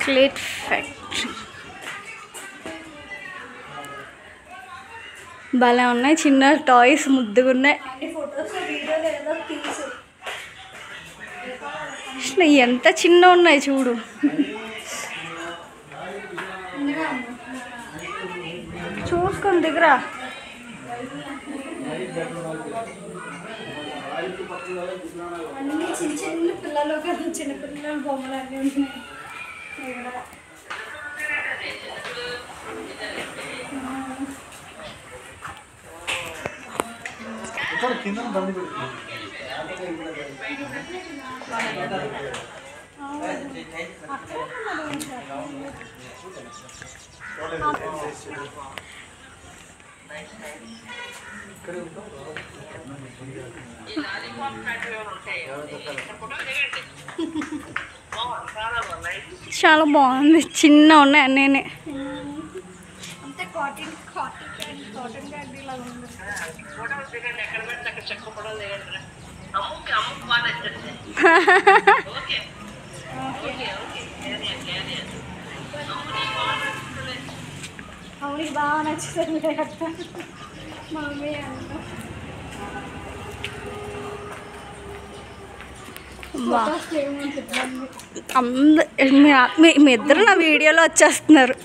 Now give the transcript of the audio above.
Chocolate factory భలే ఉన్నాయి. చిన్న టాయ్స్ ముద్దుగా ఉన్నాయి. ఎంత చిన్న ఉన్నాయి చూడు. చూసుకొని దగ్గర అన్ని చిన్న చిన్న పిల్లలు కదా, చిన్న పిల్లల బొమ్మలు అన్నీ ఉన్నాయి. చాలా బాగుంది. చిన్న ఉన్నాయి అన్నీ. అంతే కాటన్ కాటన్ క్యాండీ లాగా ఉంది. అవునికి బాగా నచ్చుతుంది అక్క. మా మమ్మీ అంట మీ ఇద్దరు నా వీడియోలో వచ్చేస్తున్నారు.